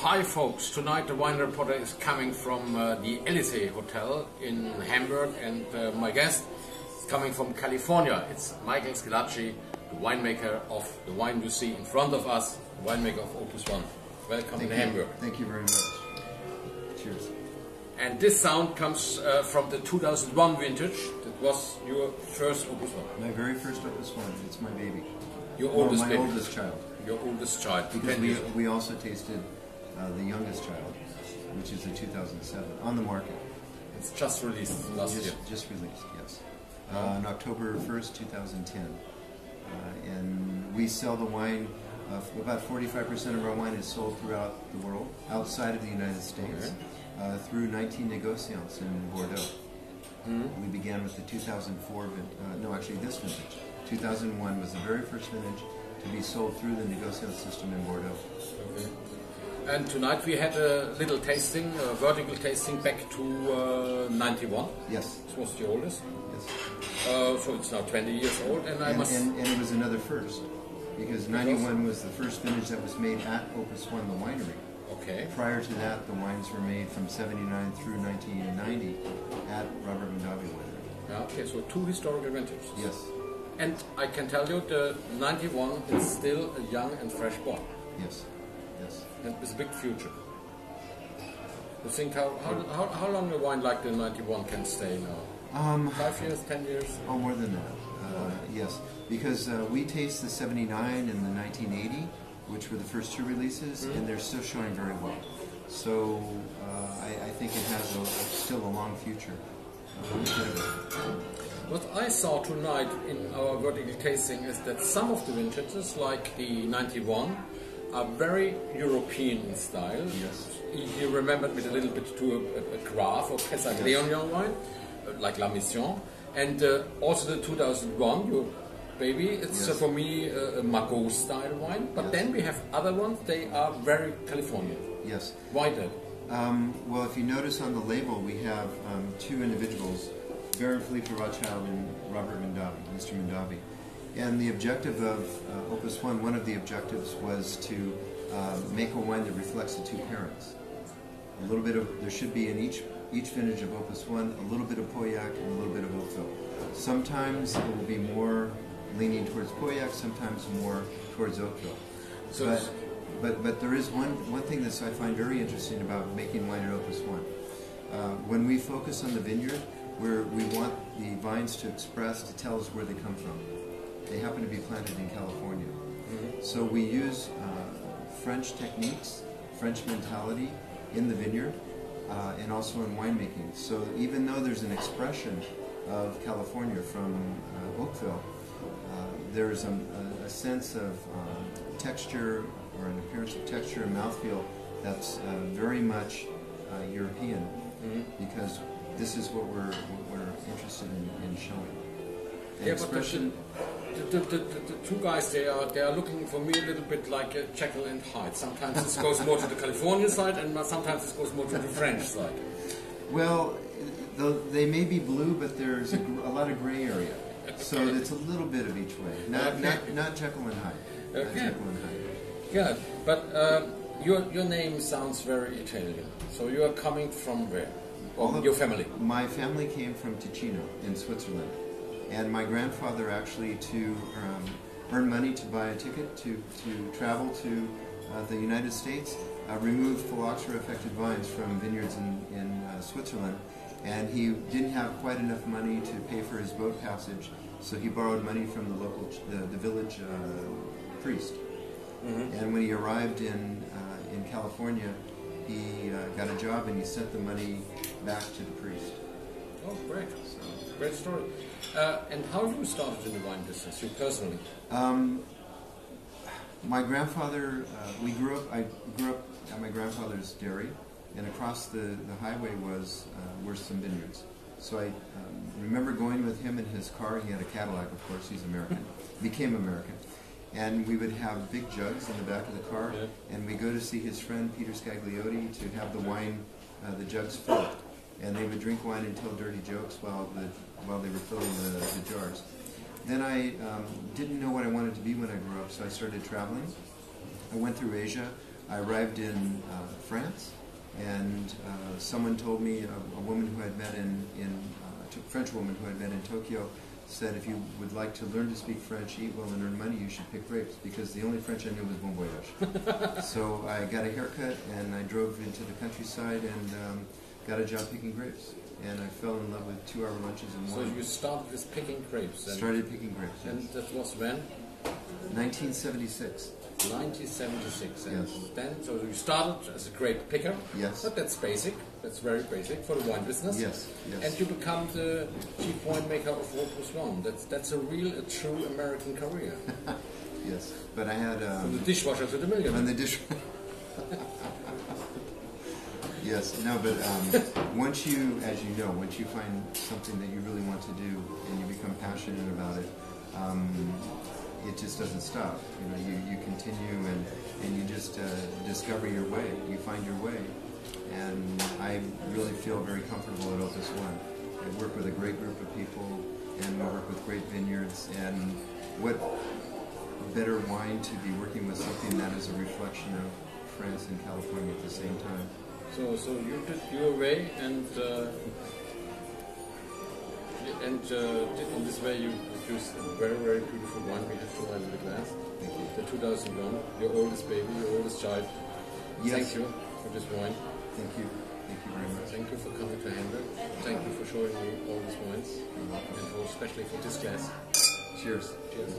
Hi folks, tonight the Weinreporter is coming from the Elysee Hotel in Hamburg, and my guest is coming from California. It's Michael Silacci, the winemaker of the wine you see in front of us, the winemaker of Opus One. Welcome in Hamburg. Thank you very much. Cheers. And this sound comes from the 2001 vintage. That was your first Opus One. My very first Opus One. It's my baby. Your oldest my baby. oldest child. Your oldest child. Because we also tasted the youngest child, which is a 2007, on the market. It's just released last year. Just released, yes. On October 1st, 2010. And we sell the wine, about 45% of our wine is sold throughout the world, outside of the United States, through 19 negociants in Bordeaux. We began with the 2004, this vintage. 2001 was the very first vintage to be sold through the negociant system in Bordeaux. Okay. And tonight we had a little tasting, a vertical tasting back to 91. Yes. This was the oldest. Yes. So it's now 20 years old, and and it was another first, because 91 was the first vintage that was made at Opus One, the winery. Okay. Prior to that, the wines were made from 79 through 1990 at Robert Mondavi Winery. Yeah, okay, so two historical vintages. Yes. And I can tell you the 91 is still a young and fresh boy. Yes. Yes. And with a big future. You think how long a wine like the 91 can stay now? 5 years, 10 years? Oh, more than that. Yes, because we taste the 79 and the 1980, which were the first two releases, and they're still showing very well. So I think it has still a long future. What I saw tonight in our vertical tasting is that some of the vintages, like the 91, are very European in style. Yes. You remembered me a little bit to a Graf or Casagrignon wine, like La Mission. And also the 2001, your baby, it's for me a Margaux style wine. But then we have other ones, they are very Californian. Yes. Why that? Well, if you notice on the label, we have two individuals, Baron Philippe Rothschild and Robert Mondavi, Mr. Mondavi. And the objective of Opus One, one of the objectives was to make a wine that reflects the two parents. A little bit of, there should be in each vintage of Opus One, a little bit of Pauillac and a little bit of Hauteville. Sometimes it will be more leaning towards Pauillac, sometimes more towards Hauteville. So, but there is one thing that I find very interesting about making wine at Opus One. When we focus on the vineyard, we want the vines to express, to tell us where they come from. They happen to be planted in California. So we use French techniques, French mentality in the vineyard, and also in winemaking. So even though there's an expression of California from Oakville, there's a sense of texture, or an appearance of texture and mouthfeel that's very much European, because this is what we're interested in showing. Yeah, expression. But the two guys, they are looking for me a little bit like a Jekyll and Hyde. Sometimes this goes more to the Californian side, and sometimes this goes more to the French side. Well, they may be blue, but there's a lot of gray area. Okay. So it's a little bit of each way. Not Jekyll and Hyde. Okay. Not Jekyll and Hyde. Good, but your name sounds very Italian. So you are coming from where? Your family? My family came from Ticino in Switzerland. And my grandfather actually, to earn money to buy a ticket to travel to the United States, removed phylloxera-affected vines from vineyards in Switzerland. And he didn't have quite enough money to pay for his boat passage, so he borrowed money from the local, the village priest. And when he arrived in California, he got a job and he sent the money back to the priest. Oh, great. Great story. And how you started in the wine business, you personally? My grandfather, I grew up at my grandfather's dairy, and across the highway were some vineyards. So I remember going with him in his car. He had a Cadillac, of course, he's American, became American. And we would have big jugs in the back of the car, and we'd go to see his friend Peter Scagliotti to have the wine, the jugs filled. And they would drink wine and tell dirty jokes while they were filling the jars. Then I didn't know what I wanted to be when I grew up, so I started traveling. I went through Asia. I arrived in France, and someone told me, a woman who I'd met a French woman who I'd met in Tokyo, said if you would like to learn to speak French, eat well, and earn money, you should pick grapes, because the only French I knew was bon voyage. So I got a haircut, and I drove into the countryside and got a job picking grapes. And I fell in love with 2-hour lunches and wine. So you started with picking grapes? Started picking grapes, yes. And that was when? 1976. 1976. And Yes. then, so you started as a grape picker. Yes. But that's basic. That's very basic for the wine business. Yes, yes. And you become the chief winemaker of Opus One. That's a true American career. Yes, but I had... From the dishwasher to the millionaire. On the dishwasher. Yes, no, but once you, as you know, once you find something that you really want to do and you become passionate about it, it just doesn't stop. You know, you continue and you just discover your way. You find your way, and I really feel very comfortable at Opus One. I work with a great group of people, and we work with great vineyards. And what better wine to be working with something that is a reflection of France and California at the same time. So you did your way, and in this way you produced a very, very beautiful wine. We have to wine in the glass. Thank you. The 2001, your oldest baby, your oldest child. Yes. Thank you for this wine. Thank you. Thank you very much. Thank you for coming to Hamburg. Thank you for showing me all these wines, and especially for this glass. Cheers. Cheers.